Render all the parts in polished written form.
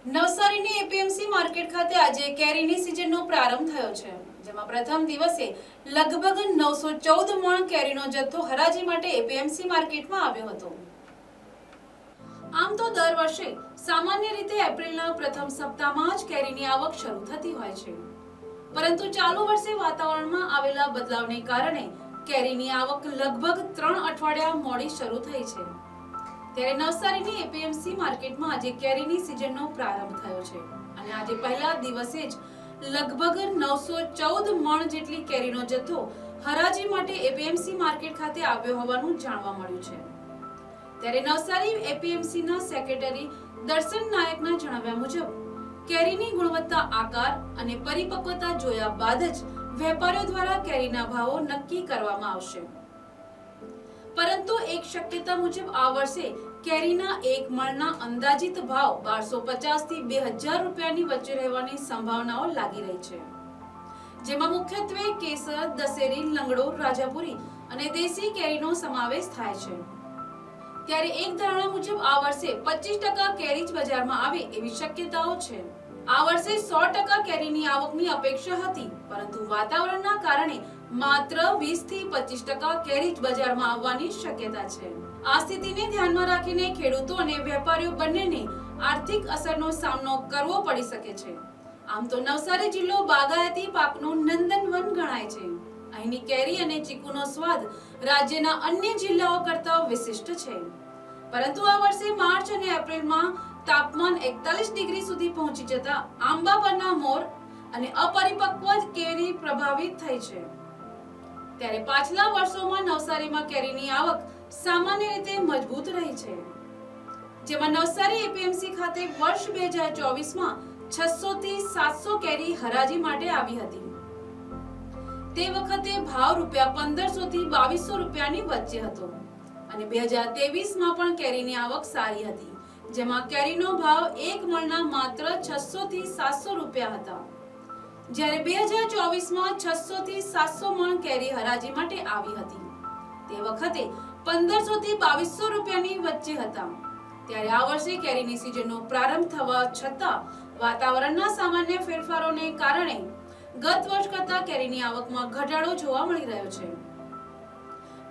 નવસારીની APMC market ખાતે આજે કેરીની સિઝનનો પ્રારંભ થયો છે, જેમાં પ્રથમ દિવસે લગભગ 914 મણ કેરીનો જથ્થો હરાજી માટે એપીએમસી માર્કેટમાં આવ્યો હતો। આમ તો દર વર્ષે સામાન્ય રીતે એપ્રિલના પ્રથમ સપ્તાહમાં જ કેરીની આવક શરૂ થતી હોય છે, પરંતુ ચાલુ વર્ષે વાતાવરણમાં આવેલા બદલાવને કારણે કેરીની આવક લગભગ 3 અઠવાડિયા મોડી શરૂ થઈ છે। ત્યારે નવસારીની એપીએમસી માર્કેટમાં આજે કેરીની સિઝનનો પ્રારંભ થયો છે અને આજે પહેલા દિવસે જ લગભગ 914 મણ જેટલી કેરીનો જથ્થો હરાજી માટે એપીએમસી માર્કેટ ખાતે આવ્યો હોવાનું જાણવા મળ્યું છે। ત્યારે નવસારી એપીએમસીના સેક્રેટરી દર્શન નાયકના જણાવ્યા મુજબ કેરીની ગુણવત્તા, આકાર અને પરિપક્વતા જોયા બાદ જ વેપારીઓ દ્વારા કેરીના ભાવો નક્કી કરવામાં આવશે, પરંતુ એક શક્યતા મુજબ આ વર્ષે કેરીના એક મણના અંદાજિત ભાવ 1250 થી 2000 રૂપિયાની વચ્ચે રહેવાની સંભાવનાઓ લાગી રહી છે, જેમાં મુખ્યત્વે કેસર, દશેરી, લંગડો, રાજાપુરી અને દેશી કેરીનો સમાવેશ થાય છે। ત્યારે એક ધારણા મુજબ આ વર્ષે 25% કેરી જ બજારમાં આવે એવી શક્યતાઓ છે। આ વર્ષે 100% કેરીની આવકની અપેક્ષા હતી, પરંતુ વાતાવરણના કારણે માત્ર 20 થી 25% કેરી જ બજારમાં આવવાની શક્યતા છે। આ સ્થિતિને ધ્યાનમાં રાખીને ખેડૂતો અને વેપારીઓ બંનેને આર્થિક અસરનો સામનો કરવો પડી શકે છે। આમ તો નવસારી જિલ્લો બાગાયતી પાકનું નંદનવન ગણાય છે। અહીંની કેરી અને ચીકુનો સ્વાદ રાજ્યના અન્ય જિલ્લાઓ કરતાં વિશિષ્ટ છે, પરંતુ આ વર્ષે માર્ચ અને એપ્રિલમાં તાપમાન 41 ડિગ્રી સુધી પહોંચી જતા આંબા પરના મોર અને અપરિપક્વ કેરી પ્રભાવિત થઈ છે। ત્યારે પાછલા વર્ષોમાં નવસારીમાં કેરીની આવક સામાન્ય રીતે મજબૂત રહી છે, જેમાં નવસારી એપીએમસી ખાતે વર્ષ 2024માં 600 થી 700 કેરી હરાજી માટે આવી હતી। તે વખતે ભાવ ₹1500 થી 2200 રૂપિયાની વચ્ચે હતો અને 2023માં પણ કેરીની આવક સારી હતી, જેમાં કેરીનો ભાવ એક મણના માત્ર 600 થી 700 રૂપિયા હતા, જ્યારે 2024માં 600 થી 700 મણ કેરી હરાજી માટે આવી હતી। તે વખતે 1500 થી 2200 રૂપિયાની વચ્ચે હતા। ત્યારે આ વર્ષે કેરીની સિઝનનો પ્રારંભ થવા છતાં વાતાવરણના સામાન્ય ફેરફારોને કારણે ગત વર્ષ કરતાં કેરીની આવકમાં ઘટાડો જોવા મળી રહ્યો છે,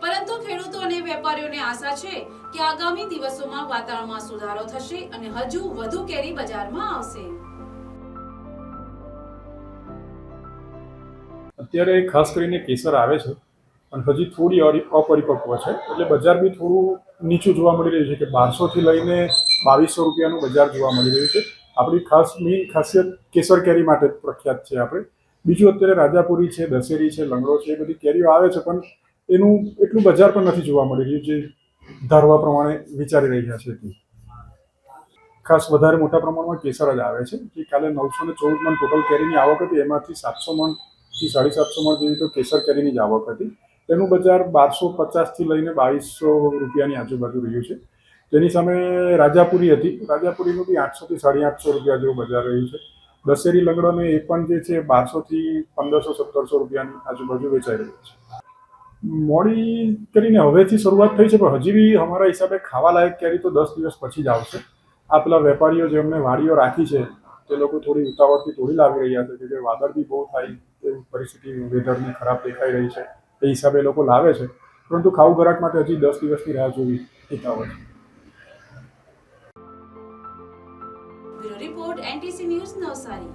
પરંતુ ખેડૂતો અને વેપારીઓને આશા છે કે આગામી દિવસોમાં વાતાવરણમાં સુધારો થશે અને હજુ વધુ કેરી બજારમાં આવશે। અત્યારે ખાસ કરીને કેસર આવે છે અને હજી થોડી અપરિપક્વ છે, એટલે બજાર બી થોડું નીચું જોવા મળી રહ્યું છે કે 1200 થી લઈને 2200 રૂપિયાનું બજાર જોવા મળી રહ્યું છે। આપણી મેઇન ખાસિયત કેસર કેરી માટે પ્રખ્યાત છે આપણે। બીજું અત્યારે રાજાપુરી છે, દશેરી છે, લંગડો છે, એ બધી કેરીઓ આવે છે, પણ એનું એટલું બજાર પણ નથી જોવા મળી રહ્યું જે ધારવા પ્રમાણે વિચારી રહ્યા છે તે। ખાસ વધારે મોટા પ્રમાણમાં કેસર જ આવે છે, જે કાલે 914 મણ ટોટલ કેરીની આવક હતી, એમાંથી 700 મણ થી 750 મણ જેવી તો કેસર કેરીની જ આવક હતી। તેનું બજાર 1250 થી લઈને 2200 રૂપિયાની આજુબાજુ રહ્યું છે। તેની સામે રાજાપુરી હતી, રાજાપુરીનું બી 800 થી 850 રૂપિયા જેવું બજાર રહ્યું છે। દશેરી લંગડોને એ પણ જે છે 1200 થી 1500-1700 રૂપિયાની આજુબાજુ વેચાઈ રહ્યું છે। મોડી કરીને હવેથી શરૂઆત થઈ છે, પણ હજી બી અમારા હિસાબે ખાવાલાયક કેરી તો 10 દિવસ પછી જ આવશે। આ પેલા વેપારીઓ જેમને વાડીઓ રાખી છે તે લોકો થોડી ઉતાવળથી તોડી લાવી રહ્યા છે કે વાદળ બી બહુ થાય એવી પરિસ્થિતિ વેધરની ખરાબ દેખાઈ રહી છે, એ હિસાબે એ લોકો લાવે છે, પરંતુ ખાવું ઘરાક માટે હજી 10 દિવસની રાહ જોવી હિતાવહ છે। Bureau report, NTC news, Navsari.